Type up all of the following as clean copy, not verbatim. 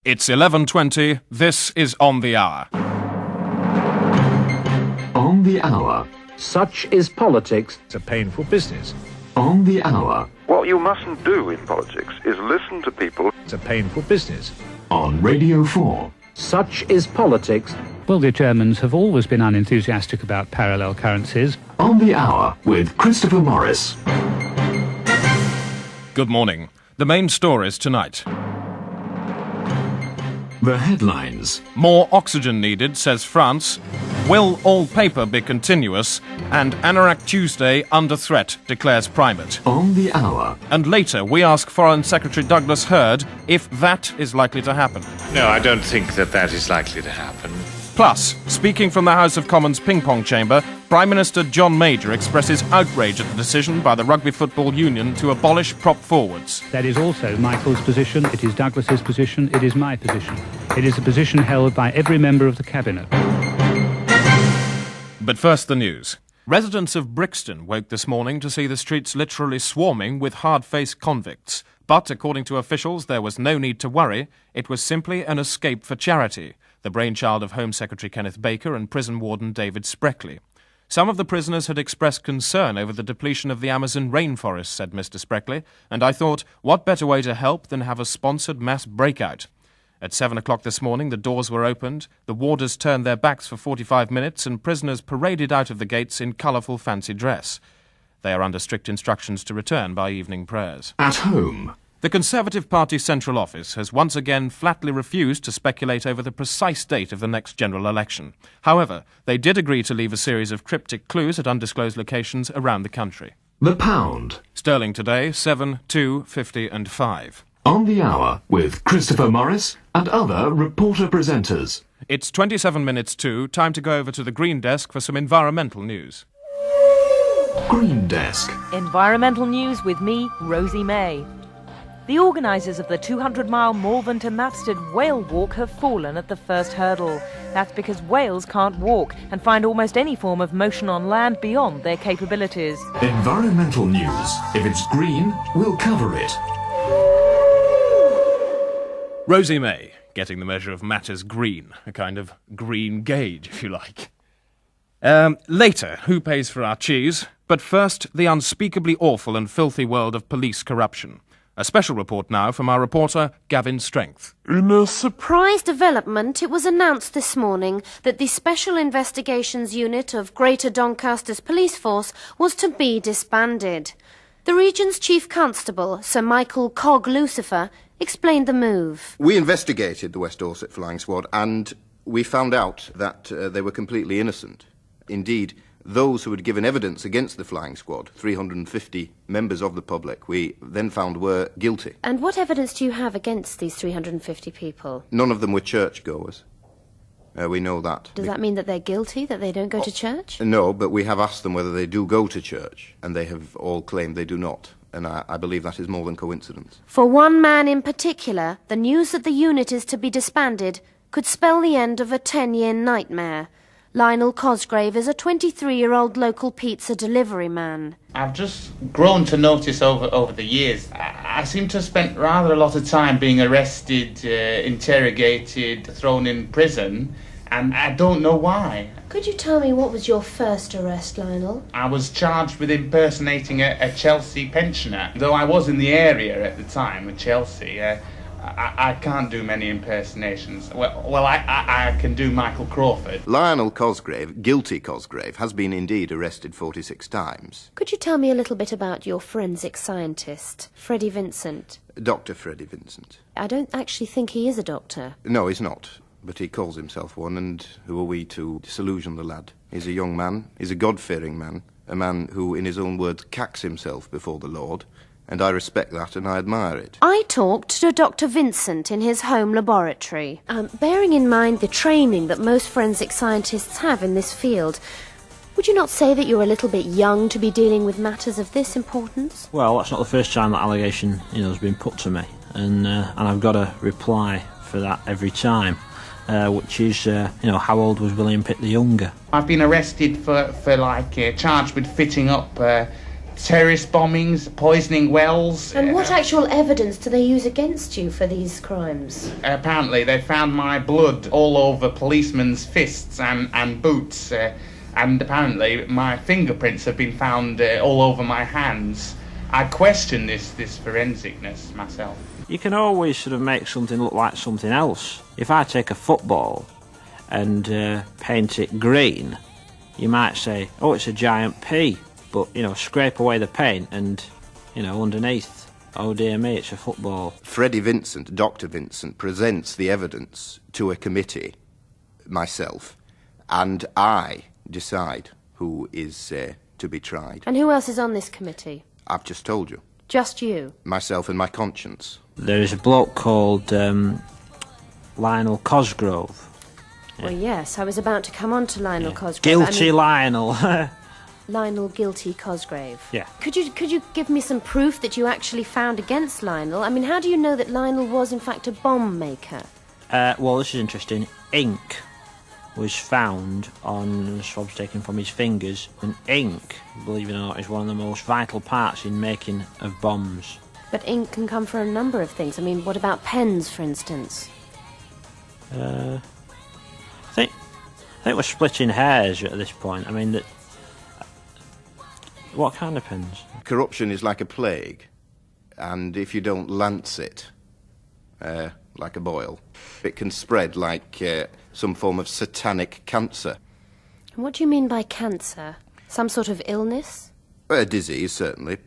It's 11:20. This is On the Hour. On the Hour. Such is politics. It's a painful business. On the Hour. What you mustn't do in politics is listen to people. It's a painful business. On Radio 4. Such is politics. Well, the Germans have always been unenthusiastic about parallel currencies. On the Hour with Christopher Morris. Good morning. The main stories tonight. The headlines. More oxygen needed, says France. Will all paper be continuous? And Anorak Tuesday under threat, declares Primate. On the Hour. And later, we ask Foreign Secretary Douglas Hurd if that is likely to happen. No, I don't think that is likely to happen. Plus, speaking from the House of Commons ping-pong chamber, Prime Minister John Major expresses outrage at the decision by the Rugby Football Union to abolish prop forwards. That is also Michael's position, it is Douglas's position, it is my position. It is a position held by every member of the Cabinet. But first, the news. Residents of Brixton woke this morning to see the streets literally swarming with hard-faced convicts. But, according to officials, there was no need to worry. It was simply an escape for charity, the brainchild of Home Secretary Kenneth Baker and prison warden David Spreckley. Some of the prisoners had expressed concern over the depletion of the Amazon rainforest, said Mr. Spreckley, and I thought, what better way to help than have a sponsored mass breakout? At 7 o'clock this morning, the doors were opened, the warders turned their backs for 45 minutes, and prisoners paraded out of the gates in colourful fancy dress. They are under strict instructions to return by evening prayers. At home. The Conservative Party Central Office has once again flatly refused to speculate over the precise date of the next general election. However, they did agree to leave a series of cryptic clues at undisclosed locations around the country. The pound. Sterling today, 7, 2, 50 and 5. On the Hour with Christopher Morris and other reporter presenters. It's 27 minutes to, time to go over to the Green Desk for some environmental news. Green Desk. Environmental news with me, Rosie May. The organisers of the 200-mile Malvern to Mapstead Whale Walk have fallen at the first hurdle. That's because whales can't walk and find almost any form of motion on land beyond their capabilities. Environmental news. If it's green, we'll cover it. Rosie May, getting the measure of matters green, a kind of green gauge, if you like. Later, who pays for our cheese? But first, the unspeakably awful and filthy world of police corruption. A special report now from our reporter, Gavin Strength. In a surprise development, it was announced this morning that the Special Investigations Unit of Greater Doncaster's Police Force was to be disbanded. The region's Chief Constable, Sir Michael Cog Lucifer, explained the move. We investigated the West Dorset Flying Squad and we found out that they were completely innocent. Indeed, those who had given evidence against the Flying Squad, 350 members of the public, we then found were guilty. And what evidence do you have against these 350 people? None of them were churchgoers. We know that. Does that mean that they're guilty, that they don't go to church? No, but we have asked them whether they do go to church, and they have all claimed they do not. And I believe that is more than coincidence. For one man in particular, the news that the unit is to be disbanded could spell the end of a 10-year nightmare. Lionel Cosgrave is a 23-year-old local pizza delivery man. I've just grown to notice over the years, I seem to have spent rather a lot of time being arrested, interrogated, thrown in prison, and I don't know why. Could you tell me what was your first arrest, Lionel? I was charged with impersonating a Chelsea pensioner. Though I was in the area at the time of Chelsea, I can't do many impersonations. Well, I can do Michael Crawford. Lionel Cosgrave, guilty Cosgrave, has been indeed arrested 46 times. Could you tell me a little bit about your forensic scientist, Freddie Vincent? Dr. Freddie Vincent. I don't actually think he is a doctor. No, he's not. But he calls himself one, and who are we to disillusion the lad? He's a young man, he's a God-fearing man, a man who, in his own words, cacks himself before the Lord, and I respect that and I admire it. I talked to Dr. Vincent in his home laboratory. Bearing in mind the training that most forensic scientists have in this field, would you not say that you're a little bit young to be dealing with matters of this importance? Well, that's not the first time that allegation, has been put to me, and I've got a reply for that every time. Which is, how old was William Pitt the Younger? I've been arrested for charged with fitting up terrorist bombings, poisoning wells. And what actual evidence do they use against you for these crimes? Apparently they found my blood all over policemen's fists and boots, and apparently my fingerprints have been found all over my hands. I question this forensicness myself. You can always sort of make something look like something else. If I take a football and paint it green, you might say, oh, it's a giant P. But, scrape away the paint and, underneath, oh dear me, it's a football. Freddie Vincent, Dr. Vincent, presents the evidence to a committee, myself, and I decide who is to be tried. And who else is on this committee? I've just told you. Just you? Myself and my conscience. There is a bloke called Lionel Cosgrove. Well, yes, I was about to come on to Lionel Cosgrove. Guilty Lionel. Lionel Guilty Cosgrave. Yeah. Could you give me some proof that you actually found against Lionel? I mean, how do you know that Lionel was in fact a bomb maker? Well, this is interesting. Ink was found on swabs taken from his fingers, and ink, believe it or not, is one of the most vital parts in making of bombs. But ink can come from a number of things. I mean, what about pens, for instance? I think we're splitting hairs at this point. I mean, what kind of pens? Corruption is like a plague, and if you don't lance it, like a boil, it can spread like some form of satanic cancer. And what do you mean by cancer? Some sort of illness? A disease, certainly.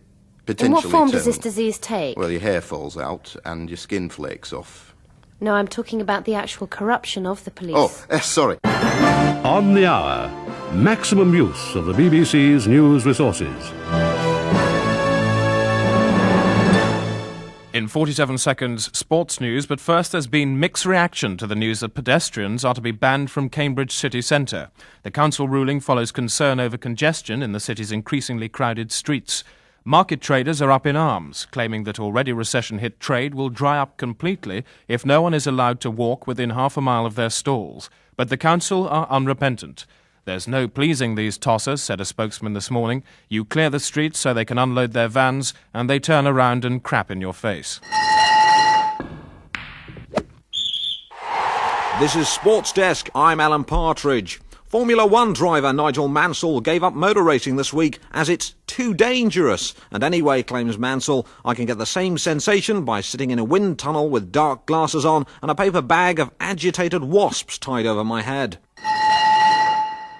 Potentially In what form does terminal. this disease take? Well, your hair falls out and your skin flakes off. No, I'm talking about the actual corruption of the police. Oh, sorry. On the Hour, maximum use of the BBC's news resources. In 47 seconds, sports news, but first there's been mixed reaction to the news that pedestrians are to be banned from Cambridge city centre. The council ruling follows concern over congestion in the city's increasingly crowded streets. Market traders are up in arms, claiming that already recession-hit trade will dry up completely if no one is allowed to walk within half a mile of their stalls. But the council are unrepentant. There's no pleasing these tossers, said a spokesman this morning. You clear the streets so they can unload their vans, and they turn around and crap in your face. This is Sports Desk. I'm Alan Partridge. Formula One driver Nigel Mansell gave up motor racing this week as it's too dangerous. And anyway, claims Mansell, I can get the same sensation by sitting in a wind tunnel with dark glasses on and a paper bag of agitated wasps tied over my head.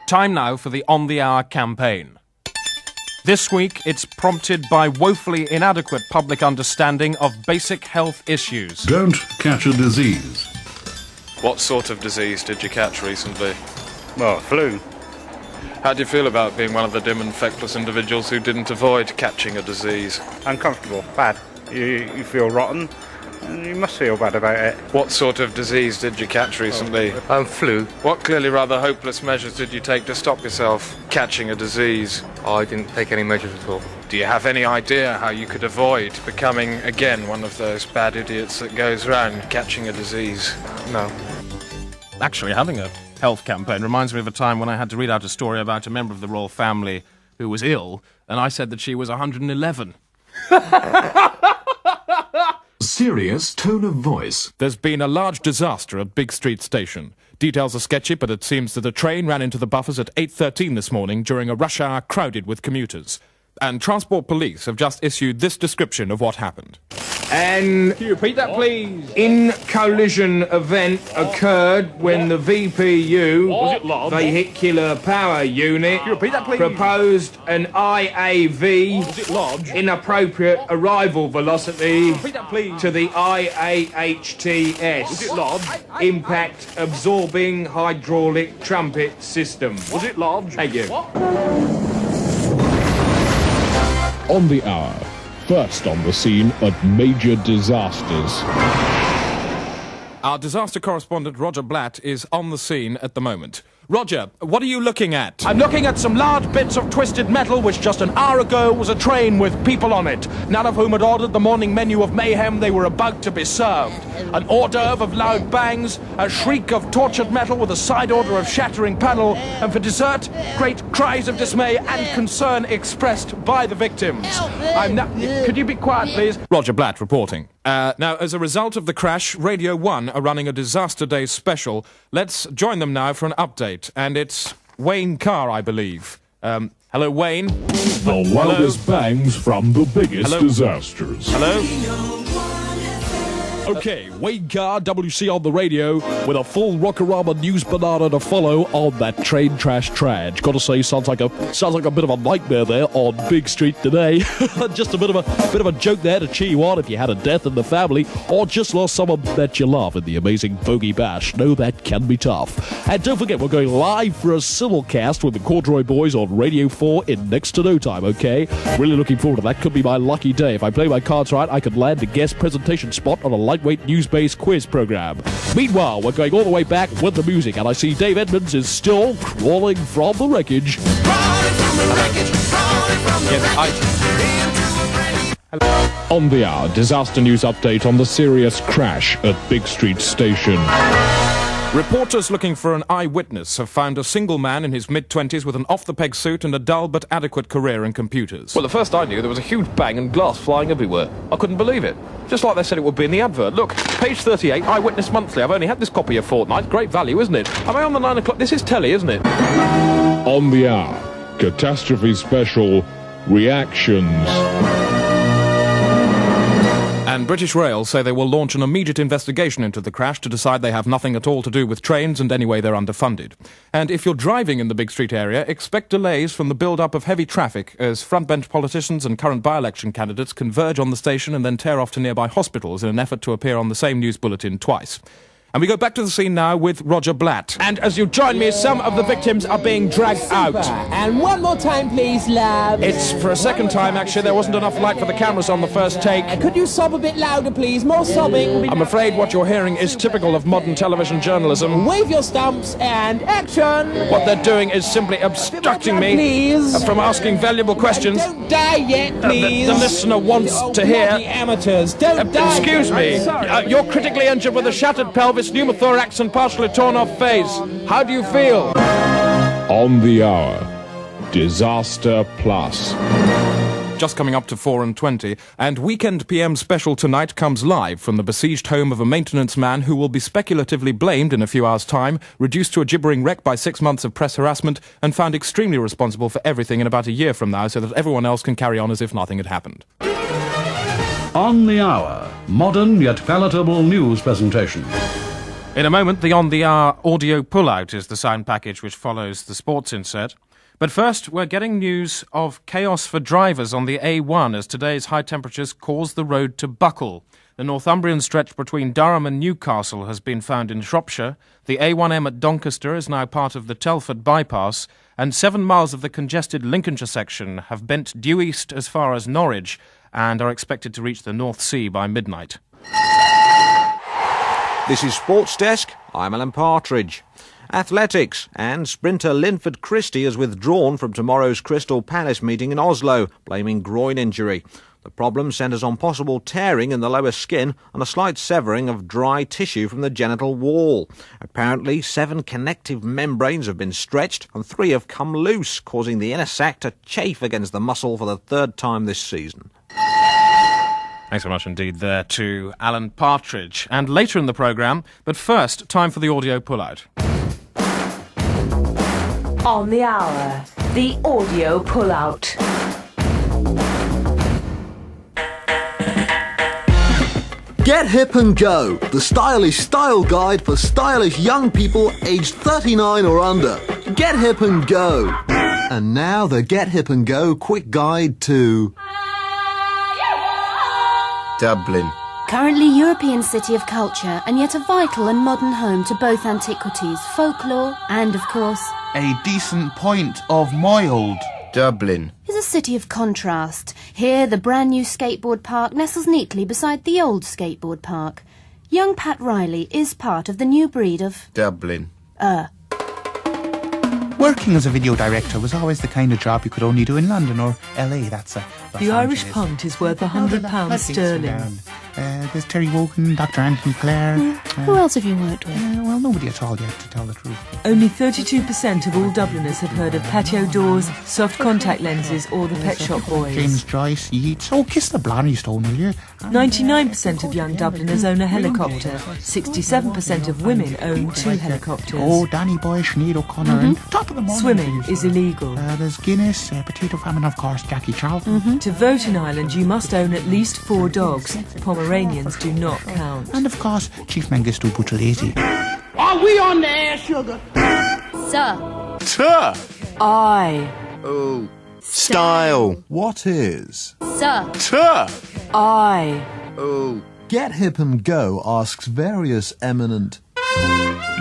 Time now for the On the Hour campaign. This week, it's prompted by woefully inadequate public understanding of basic health issues. Don't catch a disease. What sort of disease did you catch recently? Well, flu. How do you feel about being one of the dim and feckless individuals who didn't avoid catching a disease? Uncomfortable. Bad. You feel rotten, and you must feel bad about it. What sort of disease did you catch recently? Flu. What clearly rather hopeless measures did you take to stop yourself catching a disease? I didn't take any measures at all. Do you have any idea how you could avoid becoming, again, one of those bad idiots that goes around catching a disease? No. Actually, having a health campaign reminds me of a time when I had to read out a story about a member of the royal family who was ill, and I said that she was 111. Serious tone of voice. There's been a large disaster at Big Street Station. Details are sketchy, but it seems that a train ran into the buffers at 8:13 this morning during a rush hour crowded with commuters. And Transport Police have just issued this description of what happened. And can you repeat that, please? In collision event occurred when the VPU vehicular power unit Can you repeat that, please? proposed an IAV inappropriate arrival velocity Repeat that, please. to the IAHTS impact absorbing hydraulic trumpet system. Was it large? Thank you. On the Hour. First on the scene at major disasters. Our disaster correspondent Roger Blatt is on the scene at the moment. Roger, what are you looking at? I'm looking at some large bits of twisted metal which just an hour ago was a train with people on it, none of whom had ordered the morning menu of mayhem they were about to be served. An hors d'oeuvre of loud bangs, a shriek of tortured metal with a side order of shattering panel, and for dessert, great cries of dismay and concern expressed by the victims. Could you be quiet, please? Roger Blatt reporting. Now, as a result of the crash, Radio 1 are running a Disaster Day special. Let's join them now for an update. And it's Wayne Carr, I believe. Hello, Wayne. The loudest bangs from the biggest disasters. Hello? Okay, Wayne Carr, WC on the radio, with a full Rockorama news banana to follow on that train trash trage. Gotta say, sounds like a bit of a nightmare there on Big Street today. Just a bit of a joke there to cheer you on if you had a death in the family or just lost someone that you love in the amazing Bogey Bash. No, that can be tough. And don't forget, we're going live for a simulcast with the Corduroy Boys on Radio 4 in next to no time, okay? Really looking forward to that. Could be my lucky day. If I play my cards right, I could land a guest presentation spot on a lightweight news-based quiz program. Meanwhile, we're going all the way back with the music, and I see Dave Edmonds is still crawling from the wreckage. On the hour, disaster news update on the serious crash at Big Street Station. Reporters looking for an eyewitness have found a single man in his mid-20s with an off-the-peg suit and a dull but adequate career in computers. Well, the first I knew, there was a huge bang and glass flying everywhere. I couldn't believe it. Just like they said it would be in the advert. Look, page 38, Eyewitness Monthly. I've only had this copy a fortnight. Great value, isn't it? Am I on the 9 o'clock? This is telly, isn't it? On the hour, catastrophe special, reactions. And British Rail say they will launch an immediate investigation into the crash to decide they have nothing at all to do with trains and anyway they're underfunded. And if you're driving in the Big Street area, expect delays from the build-up of heavy traffic as frontbench politicians and current by-election candidates converge on the station and then tear off to nearby hospitals in an effort to appear on the same news bulletin twice. And we go back to the scene now with Roger Blatt. And as you join me, some of the victims are being dragged out. And one more time, please, love. It's for a second time, actually. There wasn't enough light for the cameras on the first take. Could you sob a bit louder, please? More sobbing. I'm afraid what you're hearing is typical of modern television journalism. Wave your stumps and action. What they're doing is simply obstructing me please. From asking valuable questions. Don't die yet, please. The listener wants to hear. Amateurs, don't die. Excuse me. You're critically injured with a shattered pelvis, pneumothorax and partially torn off face. How do you feel? On the hour, Disaster Plus. Just coming up to 4:20, and Weekend PM Special tonight comes live from the besieged home of a maintenance man who will be speculatively blamed in a few hours' time, reduced to a gibbering wreck by 6 months of press harassment, and found extremely responsible for everything in about a year from now so that everyone else can carry on as if nothing had happened. On the hour, modern yet palatable news presentation. In a moment, the On the Hour audio pullout is the sound package which follows the sports insert. But first, we're getting news of chaos for drivers on the A1 as today's high temperatures cause the road to buckle. The Northumbrian stretch between Durham and Newcastle has been found in Shropshire. The A1M at Doncaster is now part of the Telford bypass, and 7 miles of the congested Lincolnshire section have bent due east as far as Norwich and are expected to reach the North Sea by midnight. This is Sports Desk. I'm Alan Partridge. Athletics, and sprinter Linford Christie has withdrawn from tomorrow's Crystal Palace meeting in Oslo, blaming groin injury. The problem centres on possible tearing in the lower skin and a slight severing of dry tissue from the genital wall. Apparently, 7 connective membranes have been stretched and 3 have come loose, causing the inner sac to chafe against the muscle for the 3rd time this season. Thanks so much indeed there to Alan Partridge. And later in the programme, but first, time for the audio pullout. On the hour, the audio pullout. Get Hip and Go, the stylish style guide for stylish young people aged 39 or under. Get Hip and Go. And now the Get Hip and Go quick guide to Dublin. Currently European city of culture and yet a vital and modern home to both antiquities, folklore and, of course, a decent point of mild. Dublin is a city of contrast. Here the brand new skateboard park nestles neatly beside the old skateboard park. Young Pat Riley is part of the new breed of Dublin. Working as a video director was always the kind of job you could only do in London or LA. That's the Irish punt is worth £100 sterling. There's Terry Wogan, Dr. Anthony Clare. Who else have you worked with? Well, nobody at all yet, to tell the truth. Only 32% of all Dubliners have heard of patio doors, soft contact lenses or the Pet Shop Boys. James Joyce, Yeats. Oh, kiss the Blarney Stone, will you? 99% of young Dubliners own a helicopter. 67% of women own 2 helicopters. Oh, Danny Boy, Sinead O'Connor, and top of the morning. Swimming is illegal. There's Guinness, Potato Famine, of course, Jackie Charlton. To vote in Ireland, you must own at least 4 dogs. Pomeranians do not count. And of course, Chief Mengistu Buthelezi. Are we on the air, sugar? Sir. Sir. I. Oh. Style. What is? Sir. Sir. I. Oh. Get Hip and Go asks various eminent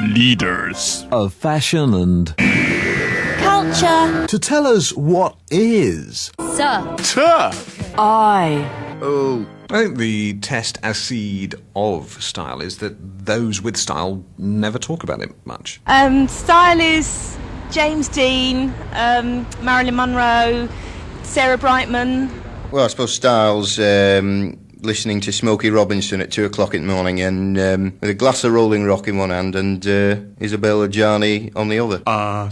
leaders of fashion and Culture. to tell us what is. Sir. Sir. I. Oh. I think the test acide of style is that those with style never talk about it much. Style is James Dean, Marilyn Monroe, Sarah Brightman. Well, I suppose style's listening to Smokey Robinson at 2 o'clock in the morning and with a glass of Rolling Rock in one hand and Isabella Gianni on the other.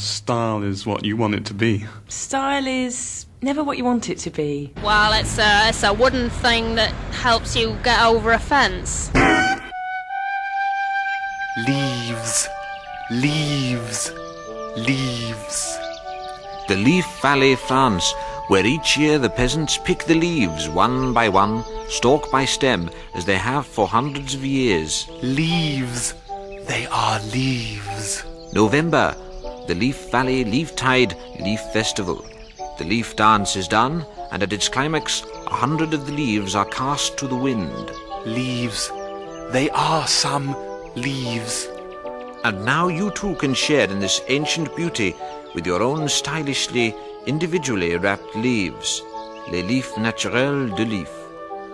Style is what you want it to be. Style is never what you want it to be. Well, it's a wooden thing that helps you get over a fence. Leaves. Leaves. Leaves. The Leaf Valley, France, where each year the peasants pick the leaves one by one, stalk by stem, as they have for hundreds of years. Leaves. They are leaves. November, the Leaf Valley Leaftide Leaf Festival. The leaf dance is done, and at its climax, 100 of the leaves are cast to the wind. Leaves. They are some leaves. And now you too can share in this ancient beauty with your own stylishly, individually wrapped leaves. Les Leafs Naturels de Leaf.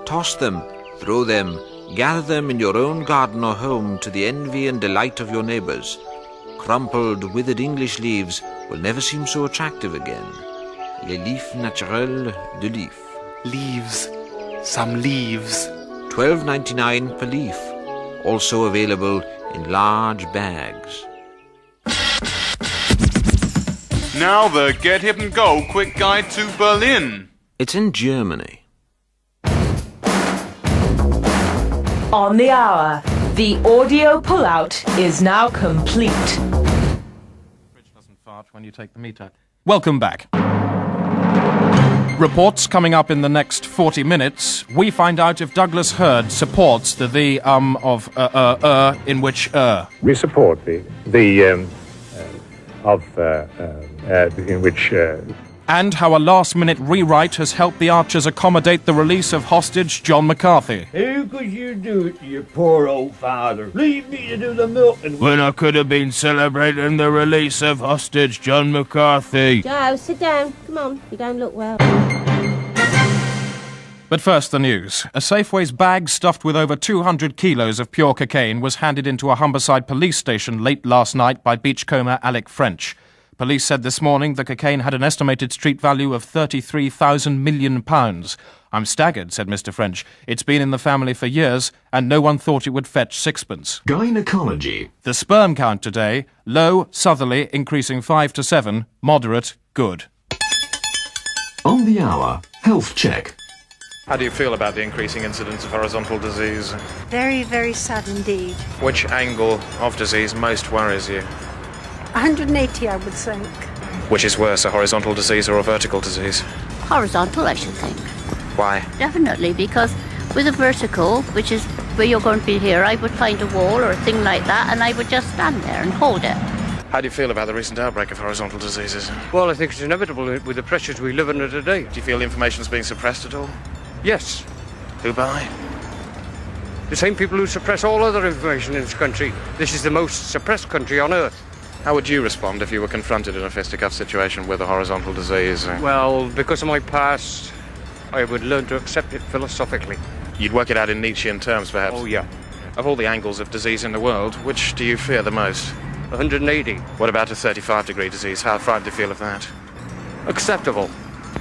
Toss them, throw them, gather them in your own garden or home to the envy and delight of your neighbours. Crumpled, withered English leaves will never seem so attractive again. Les Leafs Naturels de Leaf. Leaves. Some leaves. $12.99 per leaf. Also available in large bags. Now the Get Hip and Go quick guide to Berlin. It's in Germany. On the hour, the audio pullout is now complete. Fridge doesn't fart when you take the meter. Welcome back. Reports coming up in the next 40 minutes. We find out if Douglas Hurd supports the in which We support the in which. And how a last-minute rewrite has helped the Archers accommodate the release of hostage John McCarthy. How could you do it to your poor old father? Leave me to do the milking. When I could have been celebrating the release of hostage John McCarthy. Joe, sit down. Come on, you don't look well. But first, the news. A Safeway's bag stuffed with over 200 kilos of pure cocaine was handed into a Humberside police station late last night by beachcomber Alec French. Police said this morning the cocaine had an estimated street value of £33,000 million. I'm staggered, said Mr. French. It's been in the family for years, and no one thought it would fetch sixpence. Gynecology. The sperm count today, low, southerly, increasing 5 to 7, moderate, good. On the hour, health check. How do you feel about the increasing incidence of horizontal disease? Very, very sad indeed. Which angle of disease most worries you? 180, I would think. Which is worse, a horizontal disease or a vertical disease? Horizontal, I should think. Why? Definitely, because with a vertical, which is where you're going to be here, I would find a wall or a thing like that, and I would just stand there and hold it. How do you feel about the recent outbreak of horizontal diseases? Well, I think it's inevitable with the pressures we live under today. Do you feel the information's being suppressed at all? Yes. Who by? The same people who suppress all other information in this country. This is the most suppressed country on earth. How would you respond if you were confronted in a fisticuff situation with a horizontal disease? Well, because of my past, I would learn to accept it philosophically. You'd work it out in Nietzschean terms, perhaps? Oh, yeah. Of all the angles of disease in the world, which do you fear the most? 180. What about a 35-degree disease? How frightened do you feel of that? Acceptable.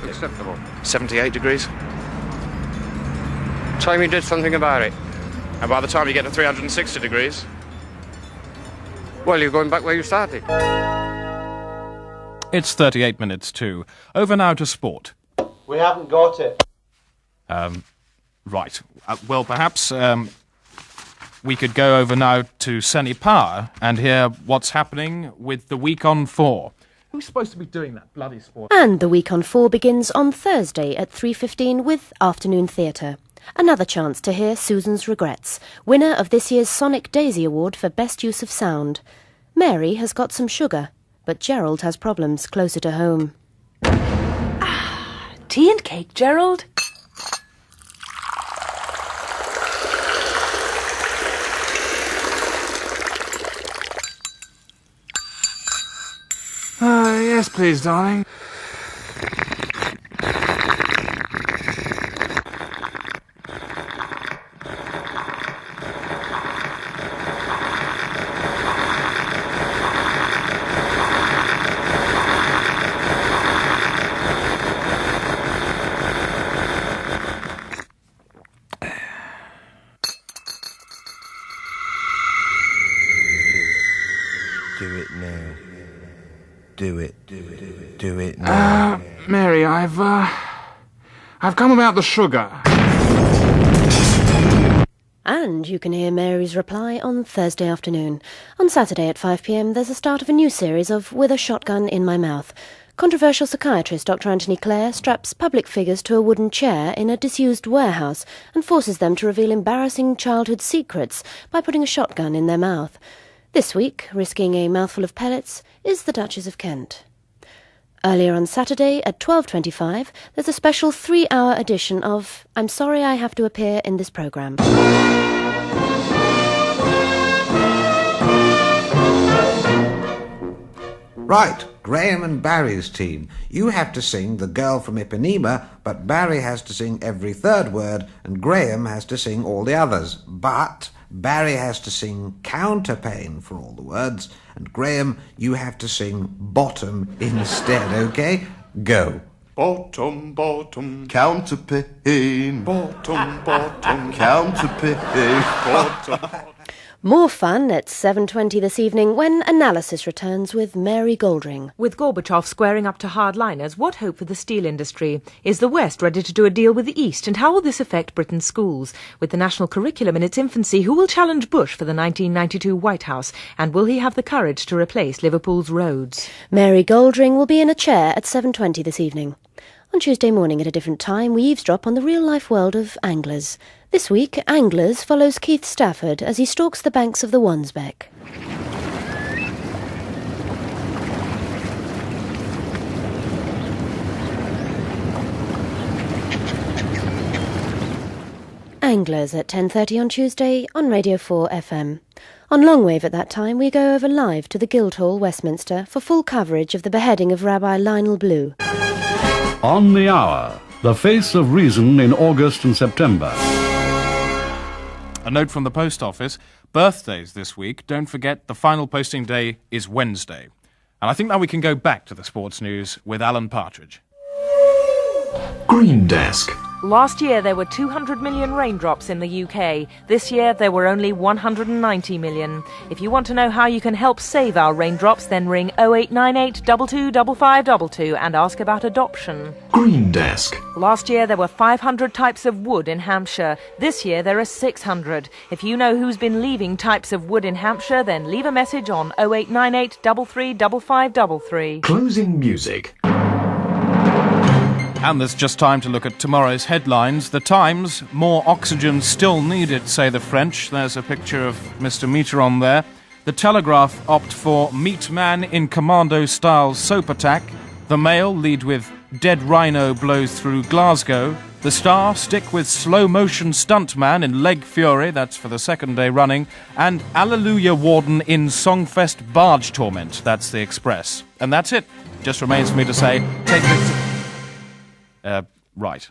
Acceptable. 78 degrees? Time you did something about it. And by the time you get to 360 degrees? Well, you're going back where you started. It's 38 minutes to. Over now to sport. We haven't got it. Right. Well, perhaps we could go over now to Senny Power and hear what's happening with the Week on 4. Who's supposed to be doing that bloody sport? And the Week on 4 begins on Thursday at 3:15 with Afternoon Theatre. Another chance to hear Susan's Regrets, winner of this year's Sonic Daisy Award for Best Use of Sound. Mary has got some sugar, but Gerald has problems closer to home. Tea and cake, Gerald? Yes, please, darling. Do it now. Do it. Do it now. Mary, I've come about the sugar. And you can hear Mary's reply on Thursday afternoon. On Saturday at 5 p.m, there's a start of a new series of With a Shotgun in My Mouth. Controversial psychiatrist Dr. Anthony Clare straps public figures to a wooden chair in a disused warehouse and forces them to reveal embarrassing childhood secrets by putting a shotgun in their mouth. This week, risking a mouthful of pellets, is the Duchess of Kent. Earlier on Saturday at 12:25, there's a special 3-hour edition of I'm Sorry I Have to Appear in This Programme. Right, Graham and Barry's team. You have to sing The Girl from Ipanema, but Barry has to sing every third word, and Graham has to sing all the others. But Barry has to sing Counterpane for all the words, and Graham, you have to sing Bottom instead, okay? Go. Bottom, bottom, counterpane. Bottom, bottom, counterpane. Bottom. More fun at 7:20 this evening when Analysis returns with Mary Goldring. With Gorbachev squaring up to hardliners, what hope for the steel industry? Is the West ready to do a deal with the East? And how will this affect Britain's schools? With the national curriculum in its infancy, who will challenge Bush for the 1992 White House? And will he have the courage to replace Liverpool's roads? Mary Goldring will be in a chair at 7:20 this evening. On Tuesday morning at a different time, we eavesdrop on the real-life world of anglers. This week, Anglers follows Keith Stafford as he stalks the banks of the Wansbeck. Anglers at 10:30 on Tuesday on Radio 4 FM. On Longwave at that time, we go over live to the Guildhall, Westminster, for full coverage of the beheading of Rabbi Lionel Blue. On the hour, the face of reason in August and September. A note from the post office. Birthdays this week. Don't forget the final posting day is Wednesday. And I think now we can go back to the sports news with Alan Partridge. Green Desk. Last year there were 200 million raindrops in the UK. This year there were only 190 million. If you want to know how you can help save our raindrops, then ring 0898 22 5522 and ask about adoption. Green Desk. Last year there were 500 types of wood in Hampshire. This year there are 600. If you know who's been leaving types of wood in Hampshire, then leave a message on 0898 33 5533. Closing music. And there's just time to look at tomorrow's headlines. The Times, more oxygen still needed, say the French. There's a picture of Mr. Mitterrand there. The Telegraph opt for Meat Man in Commando-style soap attack. The Mail lead with Dead Rhino blows through Glasgow. The Star stick with slow-motion stuntman in Leg Fury, that's for the second day running. And Alleluia Warden in Songfest barge torment, that's the Express. And that's it. Just remains for me to say, take this... right.